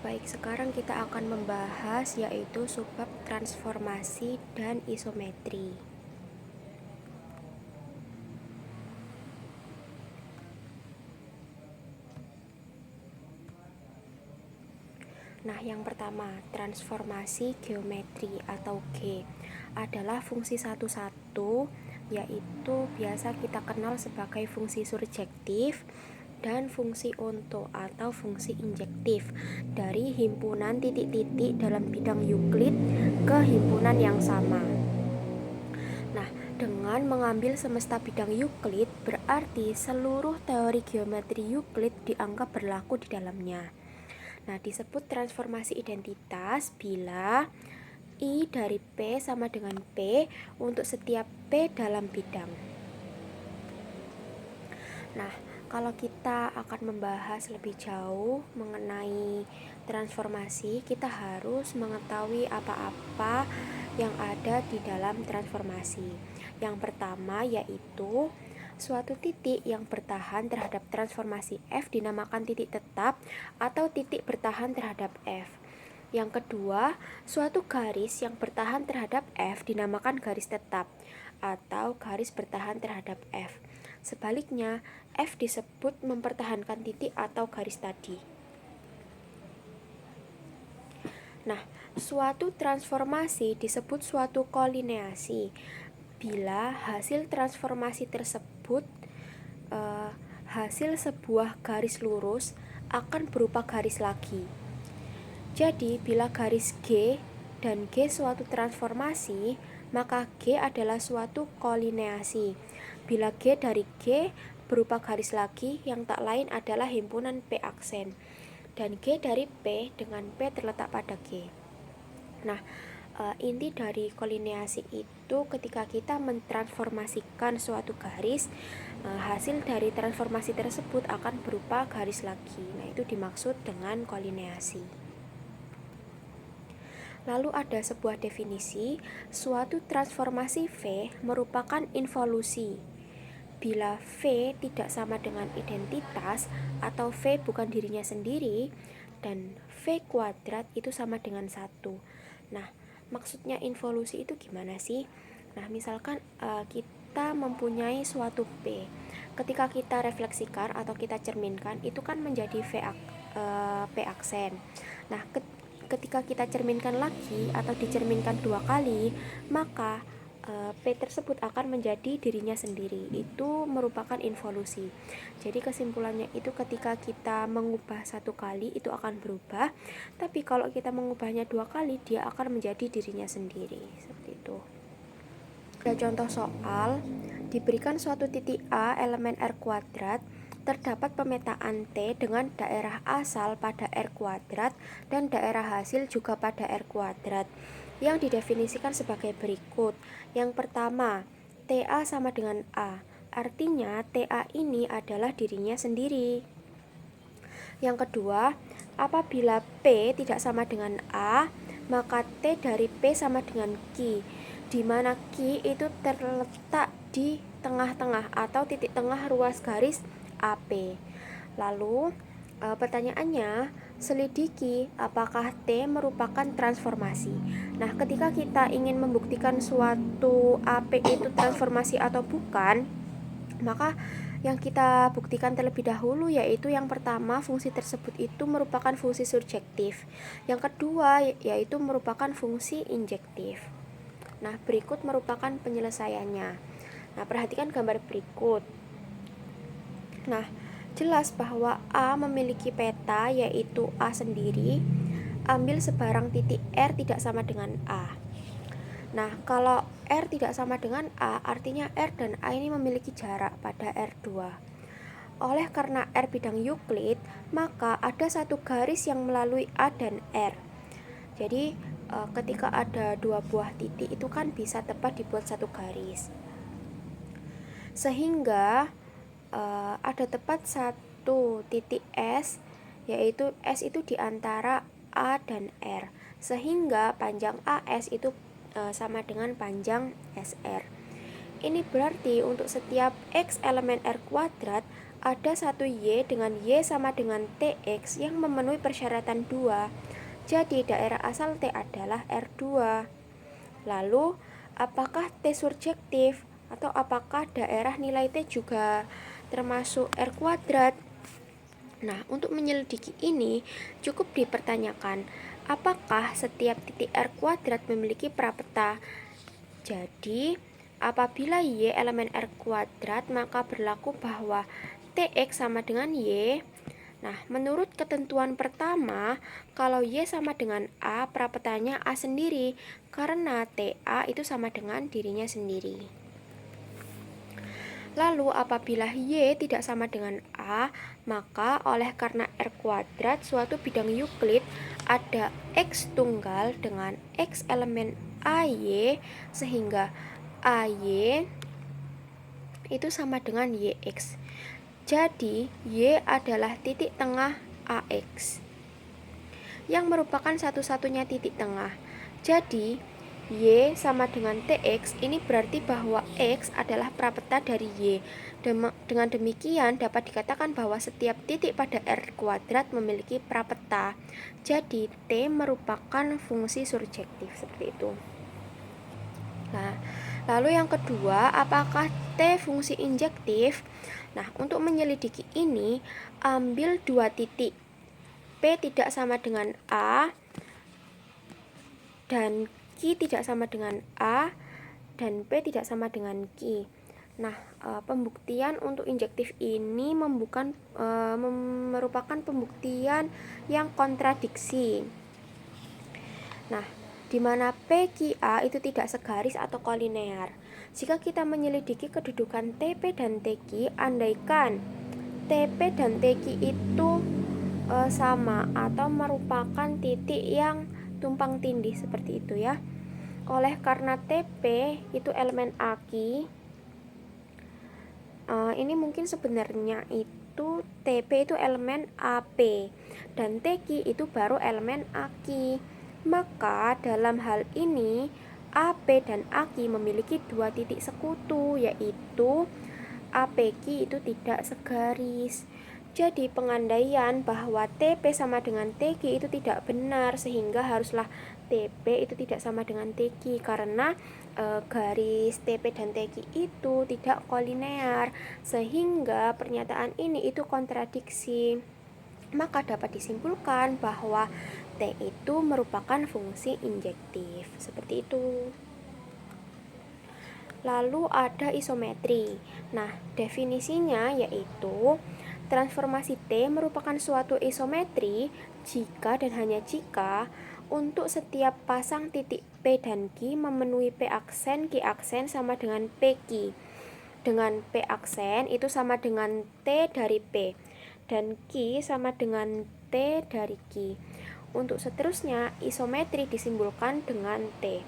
Baik, sekarang kita akan membahas yaitu subbab transformasi dan isometri. Nah, yang pertama, transformasi geometri atau G adalah fungsi satu-satu, yaitu biasa kita kenal sebagai fungsi surjektif dan fungsi onto atau fungsi injektif dari himpunan titik-titik dalam bidang Euclid ke himpunan yang sama. Nah, dengan mengambil semesta bidang Euclid, berarti seluruh teori geometri Euclid dianggap berlaku di dalamnya. Nah, disebut transformasi identitas bila I dari P sama dengan P untuk setiap P dalam bidang. Nah, kalau kita akan membahas lebih jauh mengenai transformasi, kita harus mengetahui apa-apa yang ada di dalam transformasi. Yang pertama yaitu suatu titik yang bertahan terhadap transformasi F dinamakan titik tetap atau titik bertahan terhadap F. Yang kedua, suatu garis yang bertahan terhadap F dinamakan garis tetap atau garis bertahan terhadap F. Sebaliknya, F disebut mempertahankan titik atau garis tadi. Nah, suatu transformasi disebut suatu kolineasi bila hasil transformasi tersebut hasil sebuah garis lurus akan berupa garis lagi. Jadi, bila garis G dan G suatu transformasi, maka G adalah suatu kolineasi. Bila G dari G berupa garis lagi, yang tak lain adalah himpunan P aksen. Dan G dari P dengan P terletak pada G. Nah, inti dari kolineasi itu ketika kita mentransformasikan suatu garis, hasil dari transformasi tersebut akan berupa garis lagi. Nah, itu dimaksud dengan kolineasi. Lalu ada sebuah definisi, suatu transformasi V merupakan involusi. Bila V tidak sama dengan identitas atau V bukan dirinya sendiri dan V kuadrat itu sama dengan 1. Nah, maksudnya involusi itu gimana sih? Nah, misalkan kita mempunyai suatu P. Ketika kita refleksikan atau kita cerminkan, itu kan menjadi P aksen. Nah, ketika kita cerminkan lagi atau dicerminkan 2 kali, maka P tersebut akan menjadi dirinya sendiri. Itu merupakan involusi. Jadi kesimpulannya itu ketika kita mengubah 1 kali itu akan berubah, tapi kalau kita mengubahnya 2 kali dia akan menjadi dirinya sendiri. Seperti itu. Ada contoh soal, diberikan suatu titik A elemen R kuadrat, terdapat pemetaan T dengan daerah asal pada R kuadrat dan daerah hasil juga pada R kuadrat yang didefinisikan sebagai berikut. Yang pertama, TA sama dengan A, artinya TA ini adalah dirinya sendiri. Yang kedua, apabila P tidak sama dengan A, maka T dari P sama dengan Q, di mana Q itu terletak di tengah-tengah atau titik tengah ruas garis AP. Lalu pertanyaannya, selidiki apakah T merupakan transformasi. Nah, ketika kita ingin membuktikan suatu AP itu transformasi atau bukan, maka yang kita buktikan terlebih dahulu yaitu yang pertama, fungsi tersebut itu merupakan fungsi surjektif. Yang kedua yaitu merupakan fungsi injektif. Nah, berikut merupakan penyelesaiannya. Nah, perhatikan gambar berikut. Nah, jelas bahwa A memiliki peta yaitu A sendiri. Ambil sebarang titik R tidak sama dengan A. Nah, kalau R tidak sama dengan A, artinya R dan A ini memiliki jarak pada R2. Oleh karena R bidang Euclid, maka ada satu garis yang melalui A dan R. Jadi, ketika ada 2 buah titik itu kan bisa tepat dibuat satu garis. Sehingga ada tepat satu titik S, yaitu S itu di antara A dan R. Sehingga panjang AS itu sama dengan panjang SR. Ini berarti untuk setiap X elemen R kuadrat, ada satu Y dengan Y sama dengan TX yang memenuhi persyaratan 2. Jadi daerah asal T adalah R2. Lalu, apakah T surjektif atau apakah daerah nilai T juga termasuk R kuadrat? Nah, untuk menyelidiki ini cukup dipertanyakan apakah setiap titik R kuadrat memiliki prapeta. Jadi, apabila Y elemen R kuadrat, maka berlaku bahwa TX sama dengan Y. Nah, menurut ketentuan pertama, kalau Y sama dengan A, prapetanya A sendiri, karena TA itu sama dengan dirinya sendiri. Lalu, apabila Y tidak sama dengan A, maka oleh karena R kuadrat suatu bidang Euclid ada X tunggal dengan X elemen AY, sehingga AY itu sama dengan YX. Jadi, Y adalah titik tengah AX yang merupakan satu-satunya titik tengah. Jadi, Y sama dengan TX, ini berarti bahwa X adalah prapeta dari Y. Dengan demikian dapat dikatakan bahwa setiap titik pada R kuadrat memiliki prapeta. Jadi, T merupakan fungsi surjektif, seperti itu. Nah, lalu yang kedua, apakah T fungsi injektif? Nah, untuk menyelidiki ini, ambil dua titik. P tidak sama dengan A dan Q tidak sama dengan A, dan P tidak sama dengan Q. Nah, pembuktian untuk injektif ini merupakan pembuktian yang kontradiksi. Nah, di mana P, Q, A itu tidak segaris atau kolinear. Jika kita menyelidiki kedudukan TP dan TQ, andaikan TP dan TQ itu sama atau merupakan titik yang tumpang tindih, seperti itu ya. Oleh karena TP itu elemen AQ, ini mungkin sebenarnya itu TP itu elemen AP dan TQ itu baru elemen AQ. Maka dalam hal ini AP dan AQ memiliki dua titik sekutu, yaitu APQ itu tidak segaris. Jadi pengandaian bahwa TP sama dengan TQ itu tidak benar, sehingga haruslah TP itu tidak sama dengan TQ karena garis TP dan TQ itu tidak kolinear, sehingga pernyataan ini itu kontradiksi. Maka dapat disimpulkan bahwa T itu merupakan fungsi injektif, seperti itu. Lalu ada isometri. Nah, definisinya yaitu transformasi T merupakan suatu isometri jika dan hanya jika untuk setiap pasang titik P dan Q memenuhi P aksen, Q aksen sama dengan PQ. Dengan P aksen itu sama dengan T dari P dan Q sama dengan T dari Q. Untuk seterusnya, isometri disimbolkan dengan T.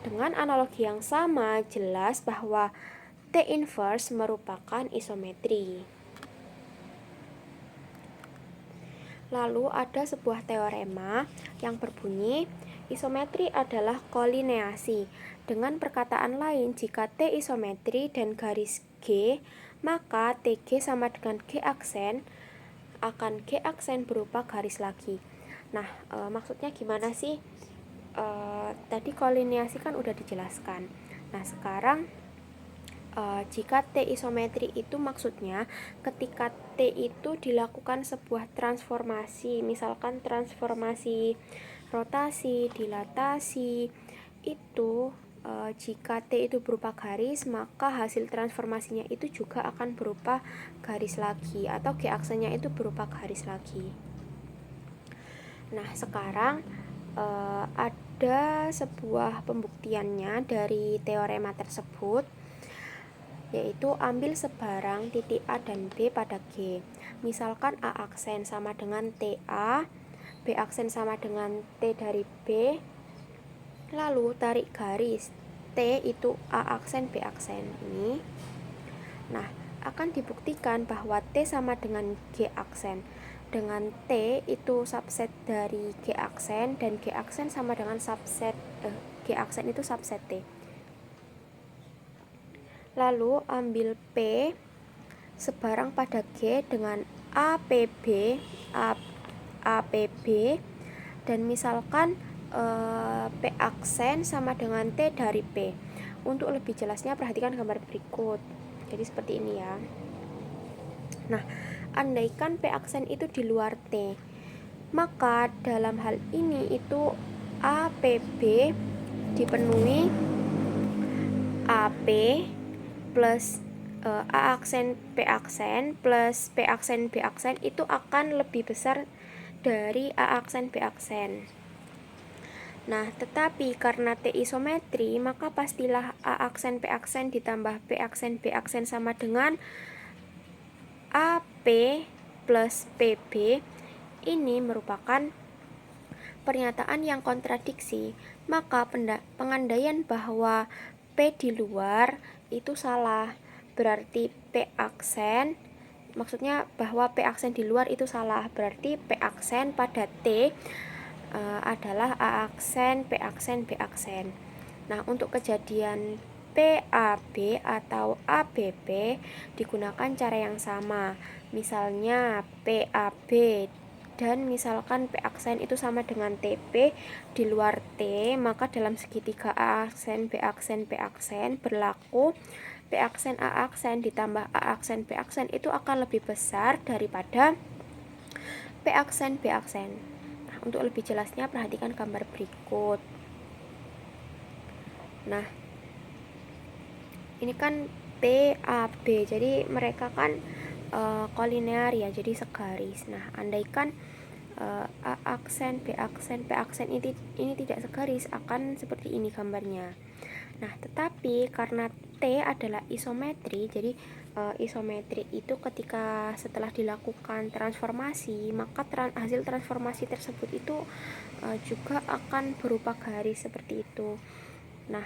Dengan analogi yang sama, jelas bahwa T inverse merupakan isometri. Lalu ada sebuah teorema yang berbunyi, isometri adalah kolineasi. Dengan perkataan lain, jika T isometri dan garis G, maka TG sama dengan G aksen, akan G aksen berupa garis lagi. Nah, maksudnya gimana sih? Tadi kolineasi kan udah dijelaskan. Nah, sekarang jika T isometri itu maksudnya ketika T itu dilakukan sebuah transformasi, misalkan transformasi rotasi, dilatasi, itu jika T itu berupa garis, maka hasil transformasinya itu juga akan berupa garis lagi, atau G aksennya itu berupa garis lagi. Nah, sekarang ada sebuah pembuktiannya dari teorema tersebut, yaitu ambil sebarang titik A dan B pada G. Misalkan A aksen sama dengan TA, B aksen sama dengan T dari B, lalu tarik garis T itu A aksen B aksen ini. Nah, akan dibuktikan bahwa T sama dengan G aksen, dengan T itu subset dari G aksen, dan G aksen sama dengan subset G aksen itu subset T. Lalu ambil P sebarang pada G dengan APB dan misalkan P aksen sama dengan T dari P. Untuk lebih jelasnya perhatikan gambar berikut. Jadi seperti ini ya. Nah, andaikan P aksen itu di luar T, maka dalam hal ini itu APB dipenuhi AP plus A aksen P aksen plus P aksen B aksen itu akan lebih besar dari A aksen B aksen. Nah, tetapi karena T isometri, maka pastilah A aksen P aksen ditambah P aksen B aksen sama dengan AP plus PB. Ini merupakan pernyataan yang kontradiksi, maka pengandaian bahwa P di luar itu salah. Berarti P aksen, maksudnya bahwa P aksen di luar itu salah. Berarti P aksen pada T adalah A aksen, P aksen, B aksen. Nah, untuk kejadian PAB atau ABB digunakan cara yang sama. Misalnya PAB dan misalkan P aksen itu sama dengan TP di luar T, maka dalam segitiga A aksen, B aksen, P aksen berlaku P aksen A aksen ditambah A aksen B aksen itu akan lebih besar daripada P aksen B aksen. Untuk lebih jelasnya perhatikan gambar berikut. Nah, ini kan PAB, jadi mereka kan kolinear ya, jadi segaris. Nah, andaikan A aksen, B aksen, P aksen ini tidak segaris, akan seperti ini gambarnya. Nah, tetapi karena T adalah isometri, jadi isometri itu ketika setelah dilakukan transformasi, maka hasil transformasi tersebut itu juga akan berupa garis seperti itu. Nah,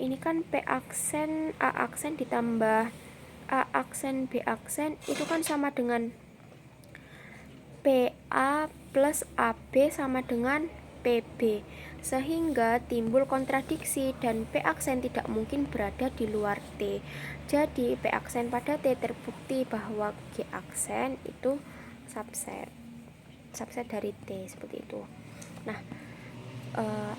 ini kan P aksen A aksen ditambah A aksen B aksen itu kan sama dengan PA plus AB sama dengan PB, sehingga timbul kontradiksi dan P aksen tidak mungkin berada di luar T. Jadi P aksen pada T terbukti bahwa G aksen itu subset dari T, seperti itu. Nah,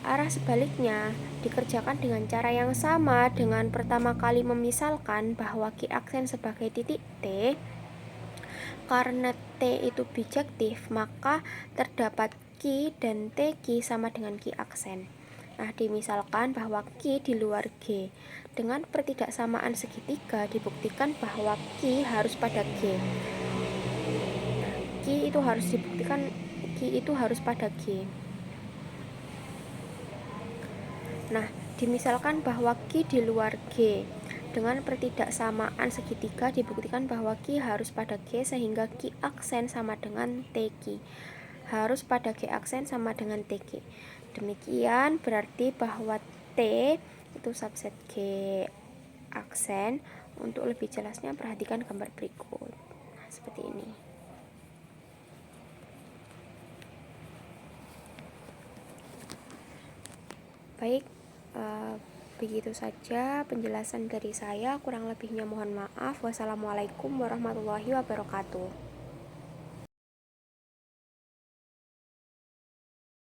arah sebaliknya dikerjakan dengan cara yang sama dengan pertama kali memisalkan bahwa G aksen sebagai titik T. Karena T itu bijektif, maka terdapat Q dan TQ sama dengan Q aksen. Nah, dimisalkan bahwa Q di luar G. Dengan pertidaksamaan segitiga dibuktikan bahwa Q harus pada G. Nah, Q itu harus dibuktikan, Q itu harus pada G. Nah, dimisalkan bahwa Q di luar G. Dengan pertidaksamaan segitiga dibuktikan bahwa Q harus pada G, sehingga Q aksen sama dengan TQ. Harus pada G aksen sama dengan TQ. Demikian berarti bahwa T itu subset G aksen. Untuk lebih jelasnya perhatikan gambar berikut. Nah, seperti ini. Baik, begitu saja penjelasan dari saya, kurang lebihnya mohon maaf. Wassalamualaikum warahmatullahi wabarakatuh.